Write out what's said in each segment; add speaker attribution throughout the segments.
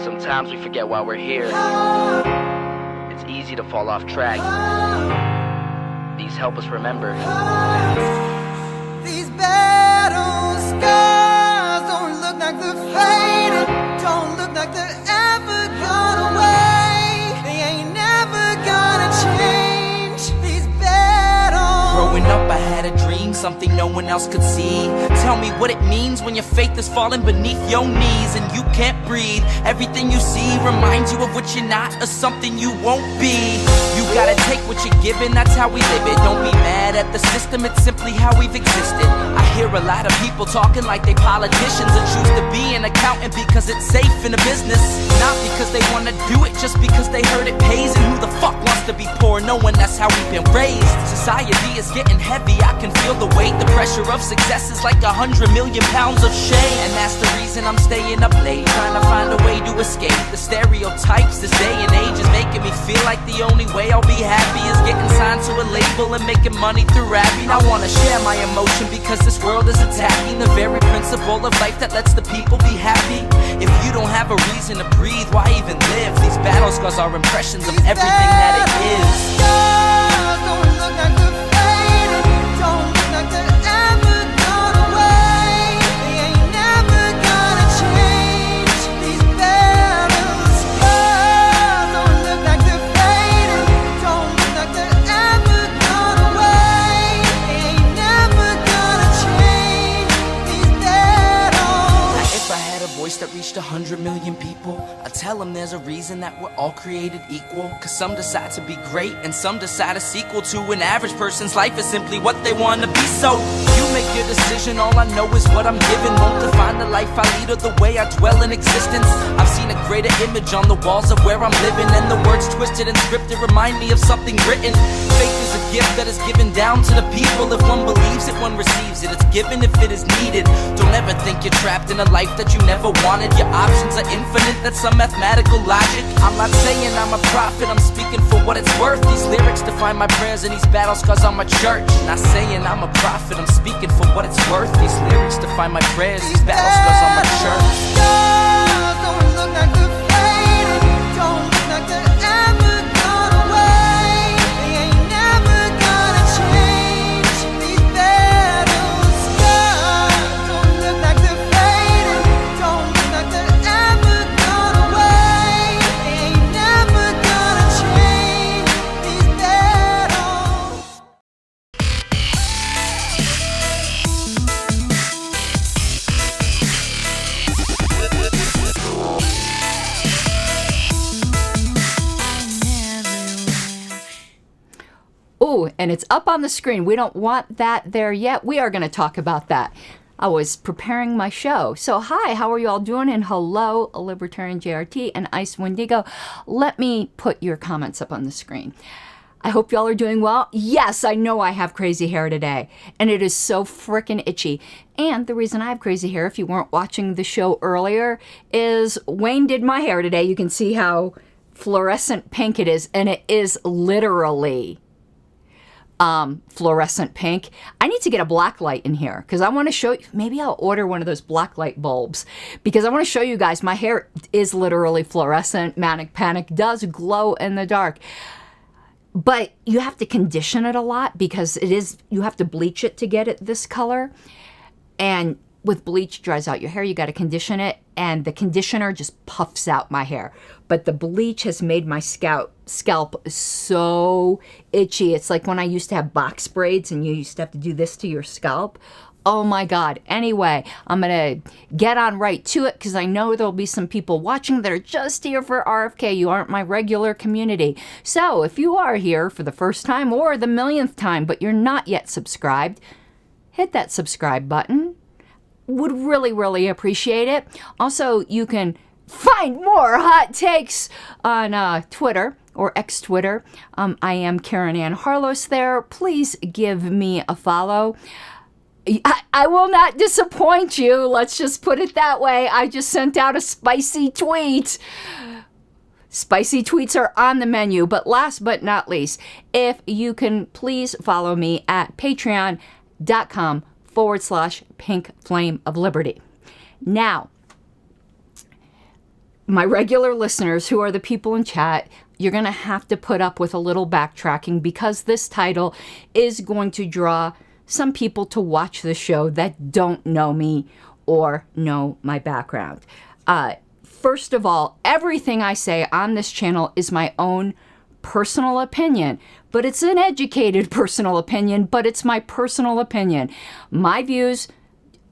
Speaker 1: Sometimes we forget why we're here. It's easy to fall off track. These help us remember.
Speaker 2: These battle scars don't look like they're faded, don't look like they're ever gone away. They ain't never gonna change. These battles.
Speaker 3: Growing up I had a dream, something no one else could see. Tell me what it means when your faith is falling beneath your knees and you can't breathe. Everything you see reminds you of what you're not or something you won't be. You gotta take what you're given, that's how we live it. Don't be mad at the system, it's simply how we've existed. I hear a lot of people talking like they politicians and choose to be an accountant because it's safe in a business. Not because they wanna do it, just because they heard it pays. And who the fuck wants to be poor knowing that's how we've been raised? Society is getting heavy, I can feel the weight. The pressure of success is like 100 million pounds of shame. And that's the reason I'm staying up late, trying to find a way to escape the stereotypes. This day and age is making me feel like the only way I'll be happy is getting signed to a label and making money through rapping. I wanna share my emotion because this world is attacking the very principle of life that lets the people be happy. If you don't have a reason to breathe, why even live? These battle scars are impressions of everything that it is.
Speaker 2: Don't look like they're faded, don't look like they're ever gone away. They ain't never gonna change. These battle scars don't look like they're faded, don't look like they're ever gone away. They ain't never gonna change. These battles.
Speaker 3: If I had a voice that reached 100 million people, I'd tell them there's a reason that we're all created equal. Cause some decide to be great and some decide a sequel to an average person's life is simply what they want to be. So you make your decision, all I know is what I'm given. Won't define the life I lead or the way I dwell in existence. I've seen a greater image on the walls of where I'm living, and the words twisted and scripted remind me of something written. Faith is a gift that is given down to the people. If one believes it, one receives it. It's given if it is needed. Don't ever think you're trapped in a life that you never wanted. Your options are infinite, that's some mathematical logic. I'm not saying I'm a prophet, I'm speaking for what it's worth. These lyrics define my prayers and these battle scars on my church. Not saying I'm a prophet, I'm speaking for what it's worth. These lyrics define my prayers, these battle scars on my church.
Speaker 2: Don't look like they're faded, don't look like they're ever gone away. They ain't never gonna change. These battle scars don't look like they're faded, don't look like they're ever gone away. They ain't never gonna change. These battles.
Speaker 4: Oh, and it's up on the screen. We don't want that there yet. We are going to talk about that. I was preparing my show. So hi, how are you all doing? And hello, Libertarian JRT and Ice Wendigo. Let me put your comments up on the screen. I hope y'all are doing well. Yes, I know I have crazy hair today, and it is so freaking itchy. And the reason I have crazy hair, if you weren't watching the show earlier, is Wayne did my hair today. You can see how fluorescent pink it is, and it is literally fluorescent pink. I need to get a black light in here because I want to show you. Maybe I'll order one of those black light bulbs because I want to show you guys my hair is literally fluorescent. Manic Panic does glow in the dark. But you have to condition it a lot because you have to bleach it to get it this color. And with bleach, it dries out your hair. You got to condition it. And the conditioner just puffs out my hair. But the bleach has made my scalp so itchy. It's like when I used to have box braids and you used to have to do this to your scalp. Oh my God. Anyway, I'm going to get on right to it because I know there'll be some people watching that are just here for RFK. You aren't my regular community. So if you are here for the first time or the millionth time, but you're not yet subscribed, hit that subscribe button. Would really, really appreciate it. Also, you can find more hot takes on Twitter or ex-Twitter. I am Karen Ann Harlos there. Please give me a follow. I will not disappoint you. Let's just put it that way. I just sent out a spicy tweet. Spicy tweets are on the menu. But last but not least, if you can please follow me at patreon.com/Pink Flame of Liberty. Now, my regular listeners, who are the people in chat, you're going to have to put up with a little backtracking because this title is going to draw some people to watch the show that don't know me or know my background. First of all, everything I say on this channel is my own personal opinion, but it's an educated personal opinion, but it's my personal opinion. My views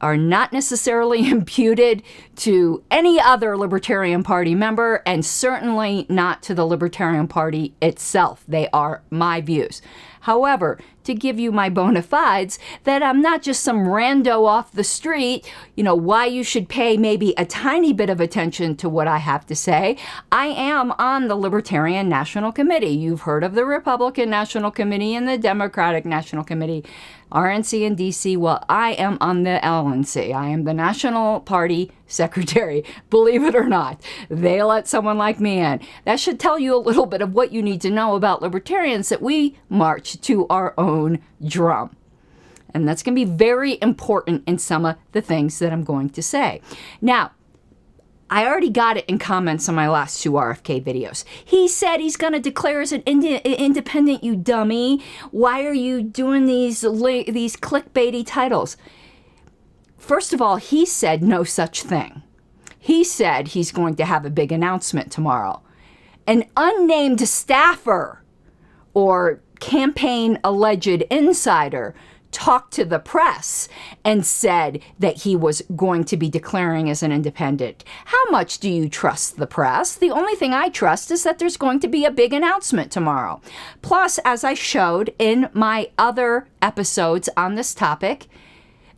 Speaker 4: are not necessarily imputed to any other Libertarian Party member, and certainly not to the Libertarian Party itself. They are my views. However, to give you my bona fides, that I'm not just some rando off the street, why you should pay maybe a tiny bit of attention to what I have to say. I am on the Libertarian National Committee. You've heard of the Republican National Committee and the Democratic National Committee, RNC and DC. Well, I am on the LNC. I am the National Party Secretary, believe it or not. They let someone like me in. That should tell you a little bit of what you need to know about libertarians, that we march to our own drum. And that's going to be very important in some of the things that I'm going to say. Now, I already got it in comments on my last 2 RFK videos. He said he's going to declare as an independent, you dummy. Why are you doing these clickbaity titles? First of all, he said no such thing. He said he's going to have a big announcement tomorrow. An unnamed staffer or campaign alleged insider talked to the press and said that he was going to be declaring as an independent. How much do you trust the press? The only thing I trust is that there's going to be a big announcement tomorrow. Plus, as I showed in my other episodes on this topic,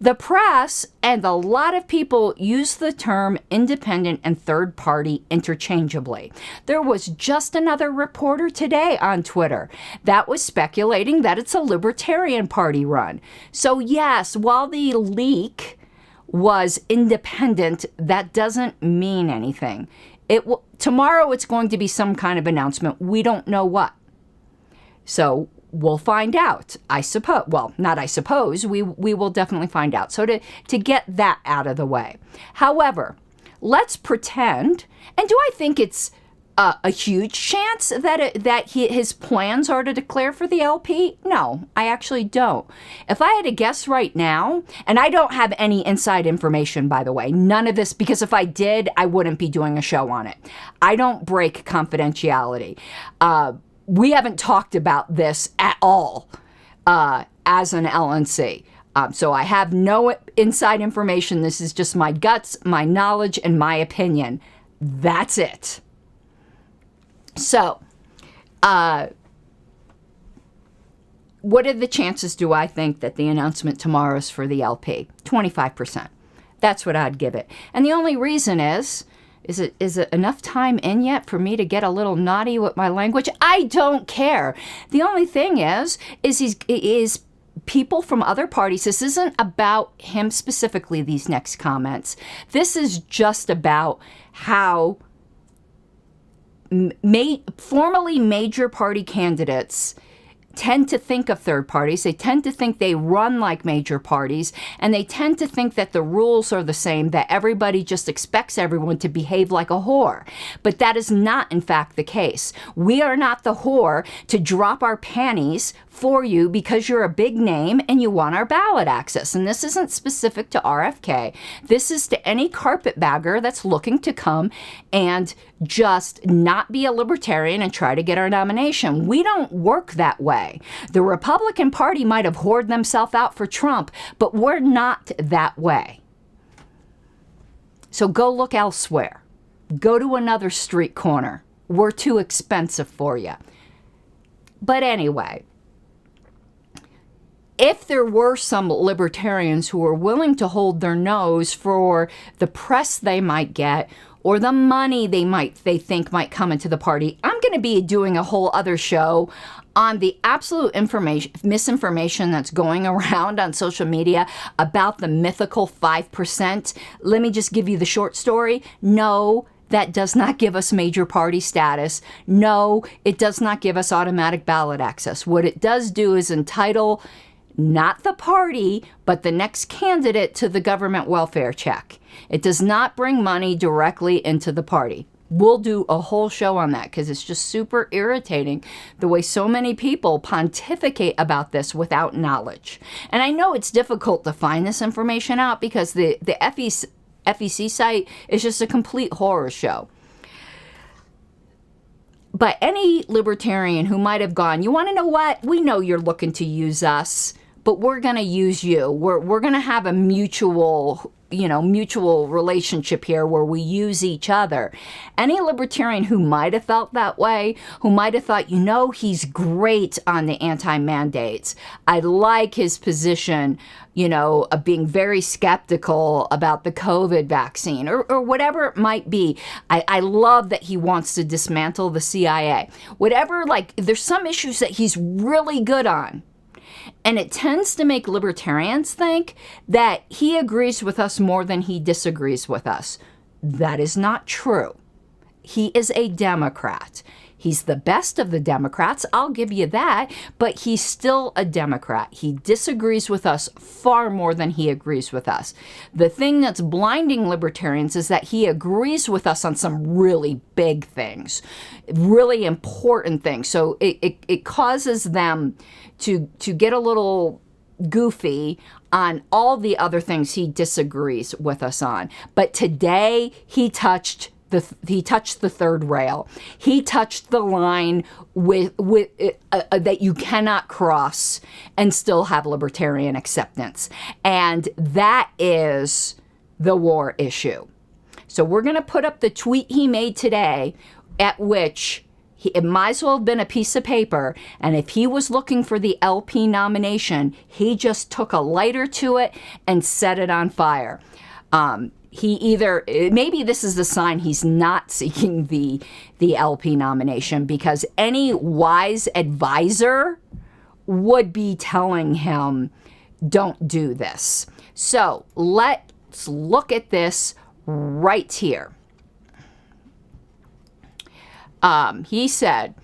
Speaker 4: the press and a lot of people use the term independent and third party interchangeably. There was just another reporter today on Twitter that was speculating that it's a Libertarian Party run. So yes, while the leak was independent, that doesn't mean anything. Tomorrow it's going to be some kind of announcement. We don't know what. So we'll find out, I suppose. Well, not I suppose. We will definitely find out. So to get that out of the way. However, let's pretend, and do I think it's a huge chance that his plans are to declare for the LP? No, I actually don't. If I had to guess right now, and I don't have any inside information, by the way, none of this, because if I did, I wouldn't be doing a show on it. I don't break confidentiality. We haven't talked about this at all as an LNC. So I have no inside information. This is just my guts, my knowledge, and my opinion. That's it. So, what are the chances, do I think, that the announcement tomorrow is for the LP? 25%. That's what I'd give it. And the only reason is it enough time in yet for me to get a little naughty with my language? I don't care. The only thing is people from other parties. This isn't about him specifically, these next comments. This is just about how formerly major party candidates tend to think of third parties. They tend to think they run like major parties, and they tend to think that the rules are the same, that everybody just expects everyone to behave like a whore. But that is not, in fact, the case. We are not the whore to drop our panties for you because you're a big name and you want our ballot access. And this isn't specific to RFK. This is to any carpetbagger that's looking to come and just not be a libertarian and try to get our nomination. We don't work that way. The Republican Party might have whored themselves out for Trump, but we're not that way. So go look elsewhere. Go to another street corner. We're too expensive for you. But anyway, if there were some libertarians who were willing to hold their nose for the press they might get or the money they think might come into the party, I'm going to be doing a whole other show on the absolute misinformation that's going around on social media about the mythical 5%. Let me just give you the short story. No, that does not give us major party status. No, it does not give us automatic ballot access. What it does do is entitle not the party, but the next candidate to the government welfare check. It does not bring money directly into the party. We'll do a whole show on that because it's just super irritating the way so many people pontificate about this without knowledge. And I know it's difficult to find this information out because the FEC site is just a complete horror show. But any libertarian who might have gone, you want to know what? We know you're looking to use us, but we're going to use you. We're going to have a mutual relationship here where we use each other. Any libertarian who might have felt that way, who might have thought, he's great on the anti-mandates. I like his position, of being very skeptical about the COVID vaccine or whatever it might be. I love that he wants to dismantle the CIA. Whatever, there's some issues that he's really good on. And it tends to make libertarians think that he agrees with us more than he disagrees with us. That is not true. He is a Democrat. He's the best of the Democrats, I'll give you that, but he's still a Democrat. He disagrees with us far more than he agrees with us. The thing that's blinding libertarians is that he agrees with us on some really big things, really important things. So it causes them to get a little goofy on all the other things he disagrees with us on. But today he touched the third rail. He touched the line that you cannot cross and still have libertarian acceptance. And that is the war issue. So we're going to put up the tweet he made today at which it might as well have been a piece of paper. And if he was looking for the LP nomination, he just took a lighter to it and set it on fire. Maybe this is the sign he's not seeking the LP nomination, because any wise advisor would be telling him, don't do this. So let's look at this right here. He said,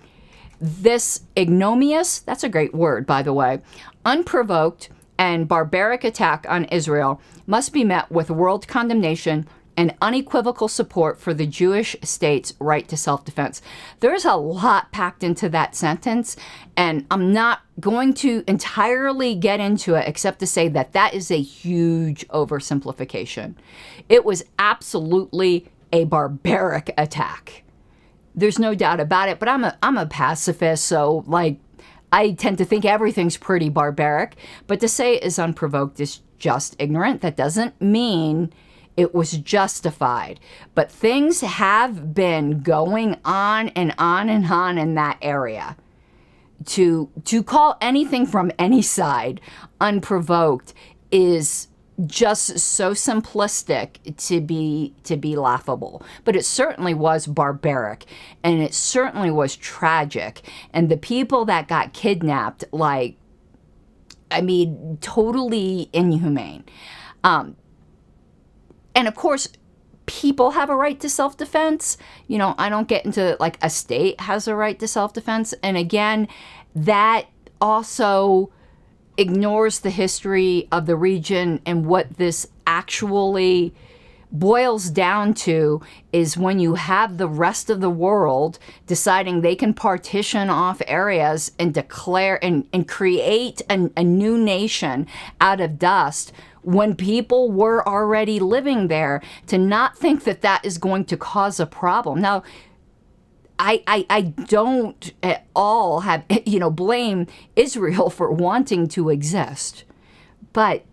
Speaker 4: this ignominious, that's a great word, by the way, unprovoked and barbaric attack on Israel must be met with world condemnation and unequivocal support for the Jewish state's right to self-defense. There's a lot packed into that sentence, and I'm not going to entirely get into it except to say that that is a huge oversimplification. It was absolutely a barbaric attack. There's no doubt about it, but I'm a pacifist, so I tend to think everything's pretty barbaric, but to say it is unprovoked is just ignorant. That doesn't mean it was justified. But things have been going on and on and on in that area. To call anything from any side unprovoked is just so simplistic to be laughable. But it certainly was barbaric, and it certainly was tragic. And the people that got kidnapped, totally inhumane. And of course, people have a right to self-defense. I don't get into a state has a right to self-defense. And again, that also ignores the history of the region, and what this actually boils down to is when you have the rest of the world deciding they can partition off areas and declare and create a new nation out of dust when people were already living there, to not think that that is going to cause a problem. Now, I don't at all have, blame Israel for wanting to exist. But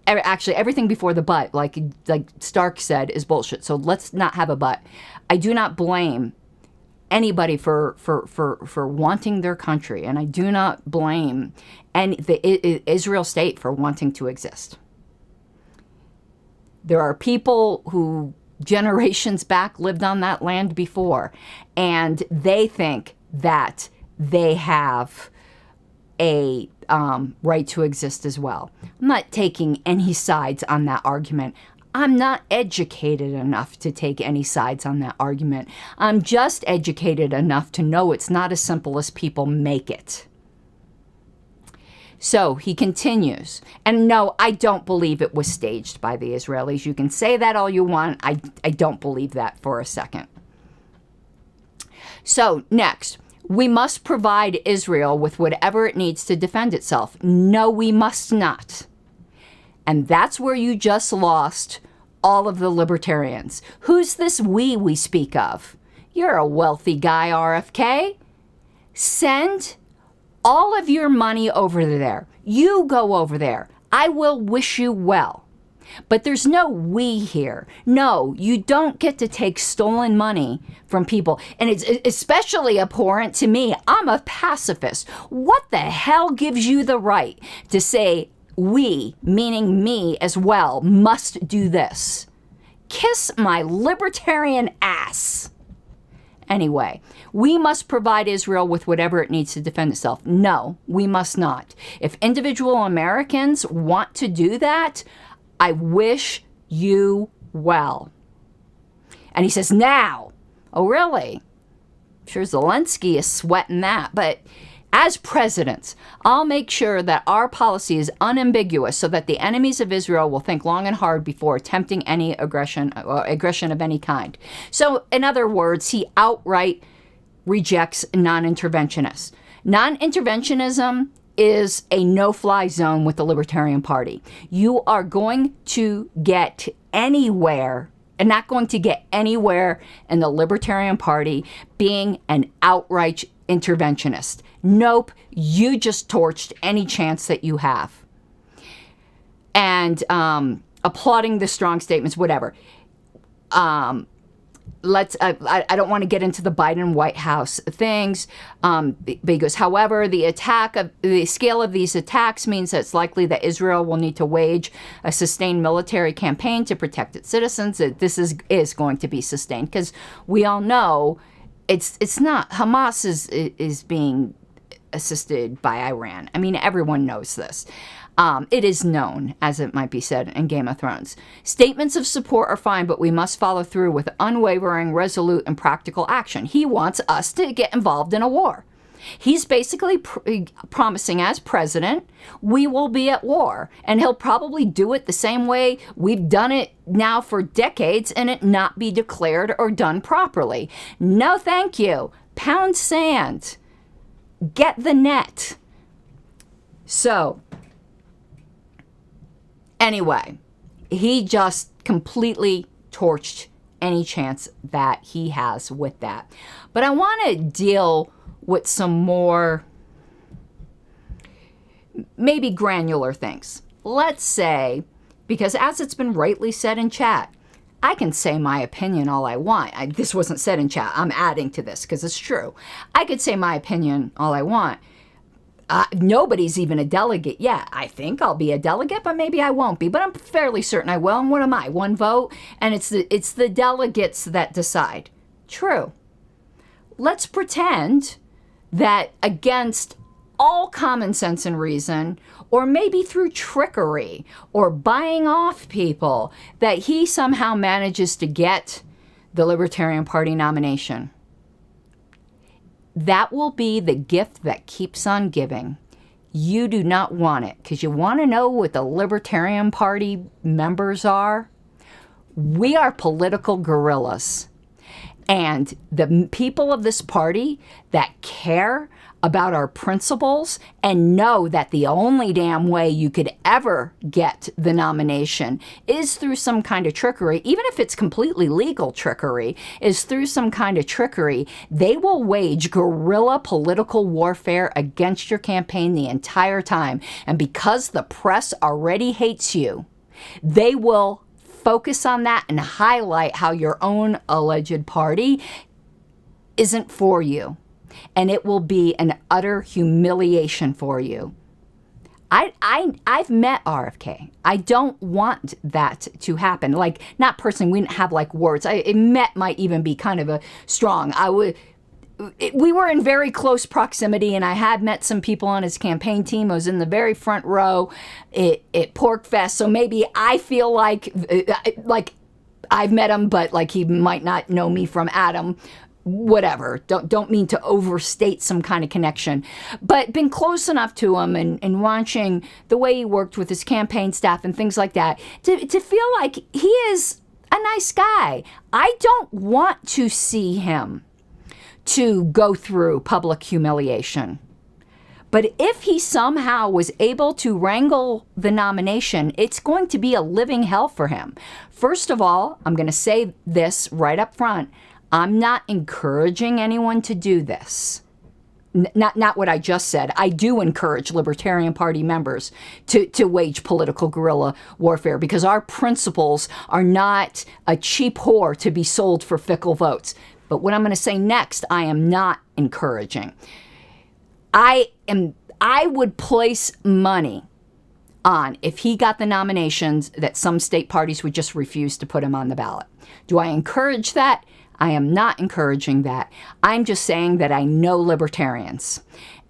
Speaker 4: actually, everything before the but, like Stark said, is bullshit. So let's not have a but. I do not blame anybody for wanting their country. And I do not blame the Israel state for wanting to exist. There are people who generations back lived on that land before, and they think that they have a right to exist as well. I'm not taking any sides on that argument. I'm not educated enough to take any sides on that argument. I'm just educated enough to know it's not as simple as people make it. So he continues. And no, I don't believe it was staged by the Israelis. You can say that all you want. I don't believe that for a second. So next, we must provide Israel with whatever it needs to defend itself. No, we must not. And that's where you just lost all of the libertarians. Who's this we speak of? You're a wealthy guy, RFK. Send all of your money over there. You go over there. I will wish you well. But there's no we here. No, you don't get to take stolen money from people. And it's especially abhorrent to me. I'm a pacifist. What the hell gives you the right to say we, meaning me as well, must do this? Kiss my libertarian ass. Anyway, we must provide Israel with whatever it needs to defend itself. No, we must not. If individual Americans want to do that, I wish you well. And he says, now. Oh, really? I'm sure Zelensky is sweating that. But as president, I'll make sure that our policy is unambiguous so that the enemies of Israel will think long and hard before attempting any aggression of any kind. So, in other words, he outright rejects non-interventionists. Non-interventionism is a no-fly zone with the Libertarian Party. You are going to get anywhere, and not going to get anywhere in the Libertarian Party being an outright interventionist. Nope, you just torched any chance that you have. And applauding the strong statements, whatever. I don't want to get into the Biden White House things. But he goes, however, the scale of these attacks means that it's likely that Israel will need to wage a sustained military campaign to protect its citizens. This is going to be sustained because we all know it's not. Hamas is being assisted by Iran. I mean, everyone knows this. It is known, as it might be said in Game of Thrones. Statements of support are fine, but we must follow through with unwavering, resolute, and practical action. He wants us to get involved in a war. He's basically promising, as president, we will be at war. And he'll probably do it the same way we've done it now for decades and it not be declared or done properly. No, thank you. Pound sand. Get the net. So, anyway, he just completely torched any chance that he has with that. But I want to deal with some more maybe granular things. Let's say, because as it's been rightly said in chat, I can say my opinion all I want. This wasn't said in chat. I'm adding to this because it's true. I could say my opinion all I want. Nobody's even a delegate yet. I think I'll be a delegate, but maybe I won't be. But I'm fairly certain I will. And what am I? One vote? And it's the delegates that decide. True. Let's pretend that against all common sense and reason, or maybe through trickery or buying off people, that he somehow manages to get the Libertarian Party nomination. That will be the gift that keeps on giving. You do not want it, because you want to know what the Libertarian Party members are? We are political guerrillas. And the people of this party that care about our principles and know that the only damn way you could ever get the nomination is through some kind of trickery, even if it's completely legal trickery, is through some kind of trickery, they will wage guerrilla political warfare against your campaign the entire time. And because the press already hates you, they will focus on that and highlight how your own alleged party isn't for you. And it will be an utter humiliation for you. I've met RFK. I don't want that to happen. Like, not personally, we didn't have like words. Met might even be kind of a strong. We were in very close proximity, and I had met some people on his campaign team. I was in the very front row at Pork Fest, so maybe I feel like I've met him, but like he might not know me from Adam. whatever, don't mean to overstate some kind of connection, but been close enough to him and watching the way he worked with his campaign staff and things like that to feel like he is a nice guy. I don't want to see him to go through public humiliation. But if he somehow was able to wrangle the nomination, it's going to be a living hell for him. First of all, I'm going to say this right up front. I'm not encouraging anyone to do this. Not what I just said. I do encourage Libertarian Party members to wage political guerrilla warfare because our principles are not a cheap whore to be sold for fickle votes. But what I'm going to say next, I am not encouraging. I would place money on, if he got the nominations, that some state parties would just refuse to put him on the ballot. Do I encourage that? I am not encouraging that. I'm just saying that I know libertarians,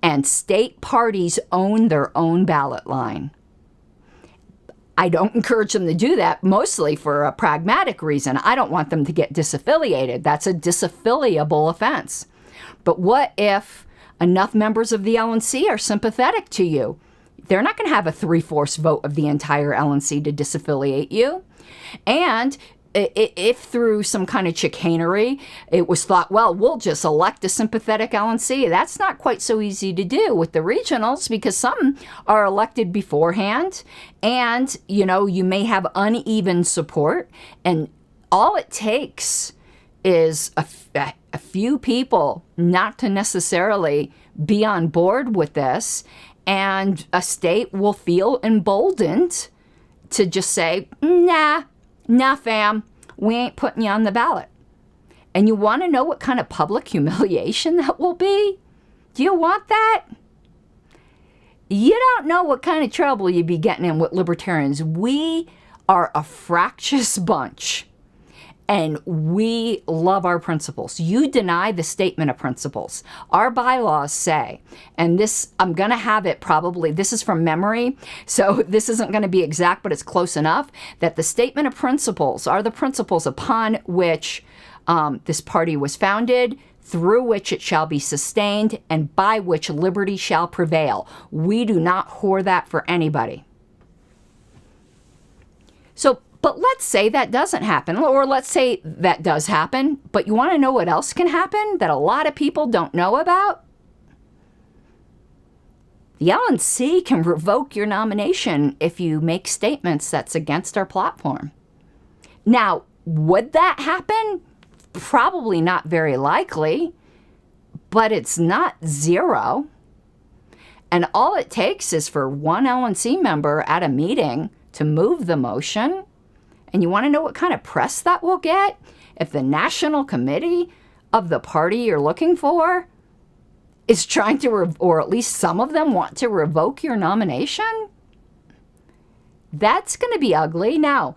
Speaker 4: and state parties own their own ballot line. I don't encourage them to do that, mostly for a pragmatic reason. I don't want them to get disaffiliated. That's a disaffiliable offense. But what if enough members of the LNC are sympathetic to you? They're not going to have a 3/4 vote of the entire LNC to disaffiliate you. And if through some kind of chicanery it was thought, well, we'll just elect a sympathetic LNC, that's not quite so easy to do with the regionals because some are elected beforehand and, you may have uneven support. And all it takes is a few people not to necessarily be on board with this, and a state will feel emboldened to just say, nah, fam, we ain't putting you on the ballot. And you want to know what kind of public humiliation that will be? Do you want that? You don't know what kind of trouble you'd be getting in with libertarians. We are a fractious bunch, and we love our principles. You deny the statement of principles. Our bylaws say, and this, I'm going to have it probably, this is from memory, so this isn't going to be exact, but it's close enough, that the statement of principles are the principles upon which this party was founded, through which it shall be sustained, and by which liberty shall prevail. We do not whore that for anybody. But let's say that doesn't happen, or let's say that does happen, but you want to know what else can happen that a lot of people don't know about? The LNC can revoke your nomination if you make statements that's against our platform. Now, would that happen? Probably not very likely, but it's not zero. And all it takes is for one LNC member at a meeting to move the motion. And you want to know what kind of press that will get? If the national committee of the party you're looking for is trying to, or at least some of them want to revoke your nomination, that's going to be ugly. Now,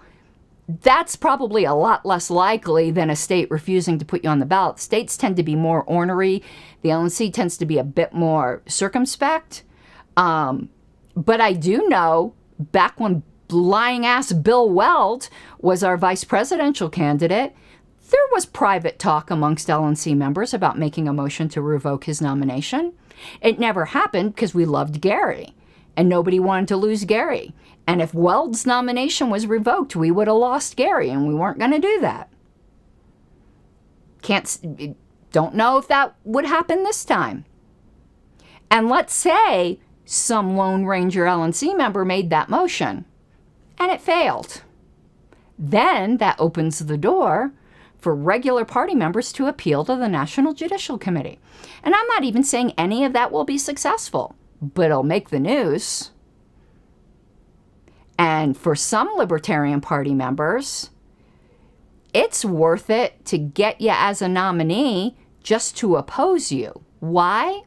Speaker 4: that's probably a lot less likely than a state refusing to put you on the ballot. States tend to be more ornery. The LNC tends to be a bit more circumspect. But I do know back when lying-ass Bill Weld was our vice presidential candidate, there was private talk amongst LNC members about making a motion to revoke his nomination. It never happened because we loved Gary, and nobody wanted to lose Gary. And if Weld's nomination was revoked, we would have lost Gary, and we weren't going to do that. Don't know if that would happen this time. And let's say some Lone Ranger LNC member made that motion, and it failed. Then that opens the door for regular party members to appeal to the National Judicial Committee. And I'm not even saying any of that will be successful, but it'll make the news. And for some Libertarian Party members, it's worth it to get you as a nominee just to oppose you. Why?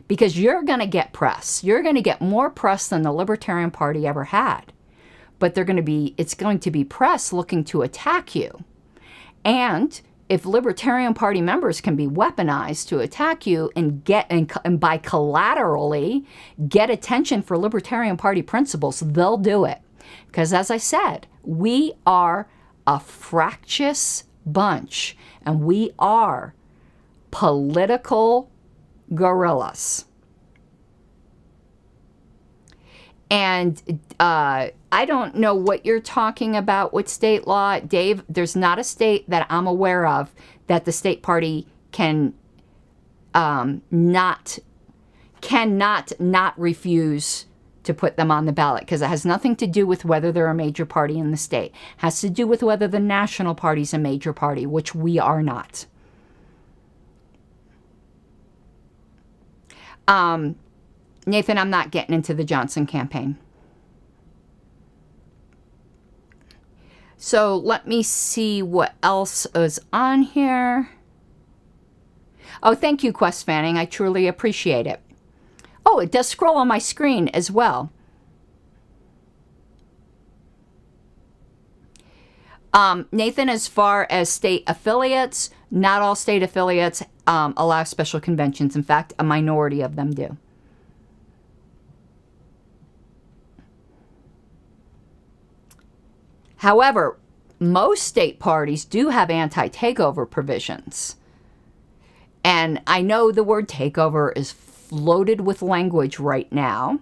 Speaker 4: Because you're going to get press. You're going to get more press than the Libertarian Party ever had. But it's going to be press looking to attack you. And if Libertarian Party members can be weaponized to attack you and by collaterally get attention for Libertarian Party principles, they'll do it. Because as I said, we are a fractious bunch, and we are political guerrillas. And I don't know what you're talking about with state law. Dave, there's not a state that I'm aware of that the state party cannot not refuse to put them on the ballot, because it has nothing to do with whether they're a major party in the state. It has to do with whether the national party's a major party, which we are not. Nathan, I'm not getting into the Johnson campaign. So let me see what else is on here. Oh, thank you, Quest Fanning. I truly appreciate it. Oh, it does scroll on my screen as well. Nathan, as far as state affiliates, not all state affiliates allow special conventions. In fact, a minority of them do. However, most state parties do have anti-takeover provisions. And I know the word takeover is loaded with language right now.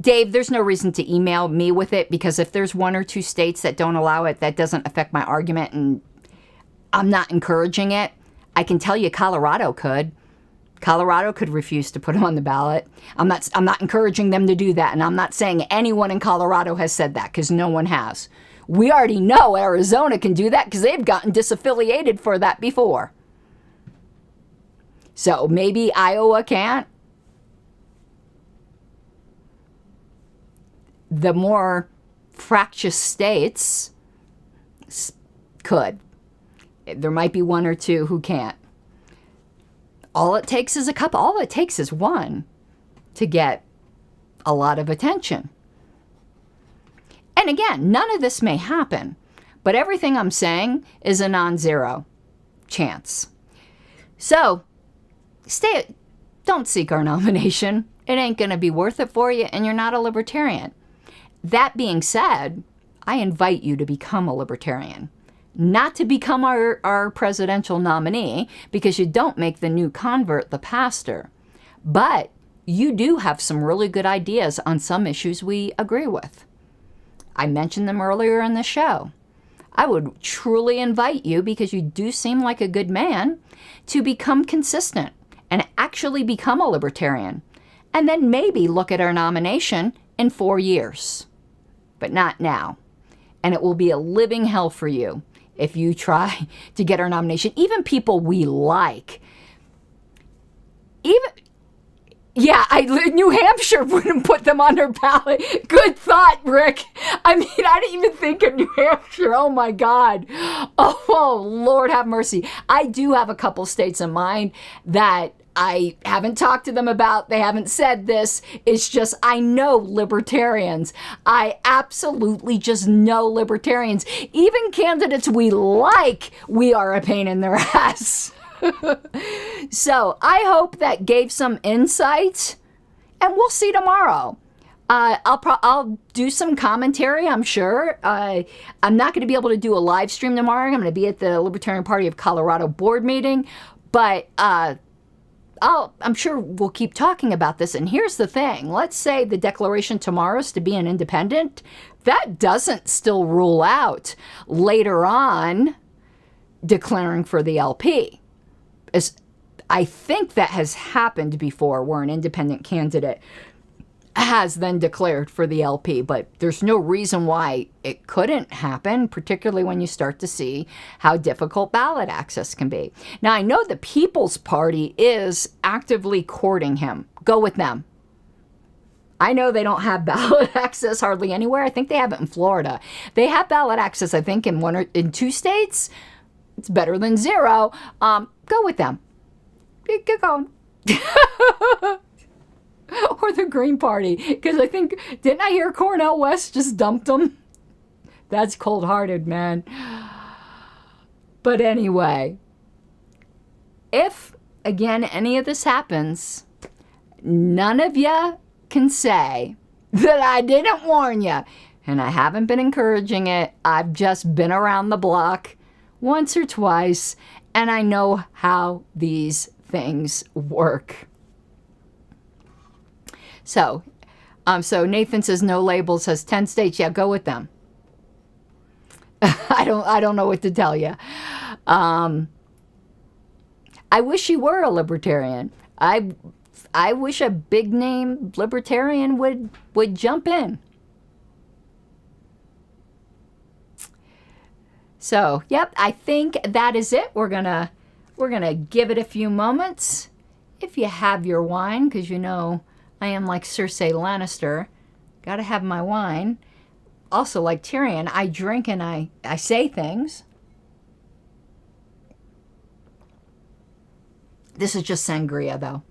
Speaker 4: Dave, there's no reason to email me with it, because if there's one or two states that don't allow it, that doesn't affect my argument, and I'm not encouraging it. I can tell you Colorado could. Colorado could refuse to put them on the ballot. I'm not encouraging them to do that, and I'm not saying anyone in Colorado has said that, because no one has. We already know Arizona can do that because they've gotten disaffiliated for that before. So maybe Iowa can't. The more fractious states could. There might be one or two who can't. All it takes is a couple. All it takes is one to get a lot of attention. And again, none of this may happen, but everything I'm saying is a non-zero chance. So, don't seek our nomination. It ain't going to be worth it for you, and you're not a libertarian. That being said, I invite you to become a libertarian. Not to become our presidential nominee, because you don't make the new convert the pastor. But you do have some really good ideas on some issues we agree with. I mentioned them earlier in the show. I would truly invite you, because you do seem like a good man, to become consistent and actually become a libertarian. And then maybe look at our nomination in 4 years. But not now. And it will be a living hell for you if you try to get our nomination. Even people we like. New Hampshire wouldn't put them on their ballot. Good thought, Rick. I mean, I didn't even think of New Hampshire. Oh, my God. Oh, Lord have mercy. I do have a couple states in mind that I haven't talked to them about. They haven't said this. It's just, I know libertarians. I absolutely just know libertarians. Even candidates we like, we are a pain in their ass. So I hope that gave some insight, and we'll see tomorrow. I'll do some commentary, I'm sure. I'm not going to be able to do a live stream tomorrow. I'm going to be at the Libertarian Party of Colorado board meeting, but I'm sure we'll keep talking about this. And here's the thing. Let's say the declaration tomorrow is to be an independent. That doesn't still rule out later on declaring for the LP. I think that has happened before, where an independent candidate has then declared for the LP, but there's no reason why it couldn't happen, particularly when you start to see how difficult ballot access can be. Now, I know the People's Party is actively courting him. Go with them. I know they don't have ballot access hardly anywhere. I think they have it in Florida. They have ballot access, I think, in 2 states. It's better than 0. Go with them. Get going. Or the Green Party, because I think, didn't I hear Cornel West just dumped them? That's cold-hearted, man. But anyway, if, again, any of this happens, none of you can say that I didn't warn you. And I haven't been encouraging it. I've just been around the block once or twice, and I know how these things work. So Nathan says no labels, says 10 states. Yeah, go with them. I don't know what to tell you. I wish you were a libertarian. I wish a big name libertarian would jump in. So, yep, I think that is it. We're gonna give it a few moments. If you have your wine, because you know I am like Cersei Lannister, gotta have my wine. Also, like Tyrion, I drink and I say things. This is just sangria, though.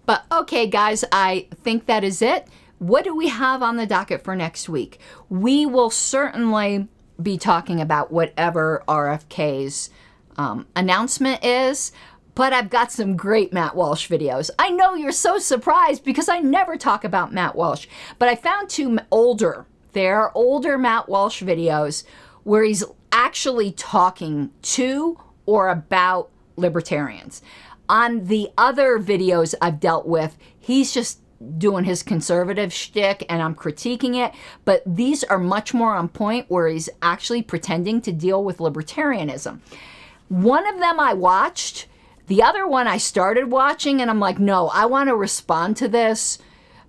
Speaker 4: But okay, guys, I think that is it. What do we have on the docket for next week? We will certainly be talking about whatever RFK's announcement is, but I've got some great Matt Walsh videos. I know you're so surprised because I never talk about Matt Walsh, but I found two older Matt Walsh videos where he's actually talking to or about libertarians. On the other videos I've dealt with, he's just doing his conservative shtick and I'm critiquing it, but these are much more on point where he's actually pretending to deal with libertarianism. One of them I watched, the other one I started watching, and I'm like, no, I want to respond to this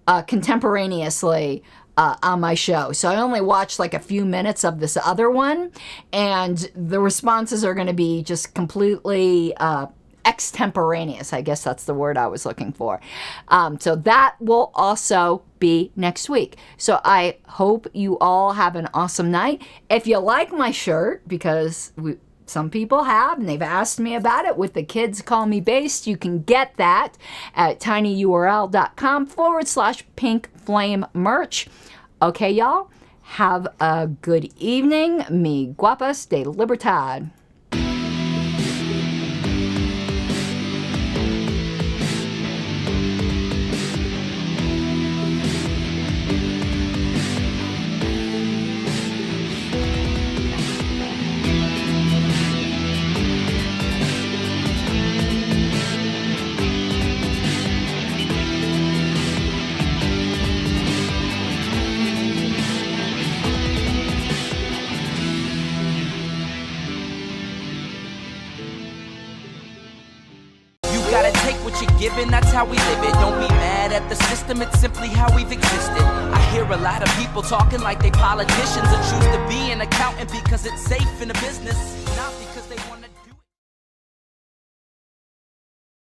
Speaker 4: contemporaneously on my show. So I only watched like a few minutes of this other one, and the responses are going to be just completely extemporaneous. I guess that's the word I was looking for. So that will also be next week. So I hope you all have an awesome night. If you like my shirt, because some people have, and they've asked me about it with the Kids Call Me Based, you can get that at tinyurl.com/pink flame merch. Okay, y'all, have a good evening. Mi guapas de libertad.
Speaker 3: Given, that's how we live it. Don't be mad at the system, it's simply how we've existed. I hear a lot of people talking like they politicians and choose to be an accountant because it's safe in a business, not because they want to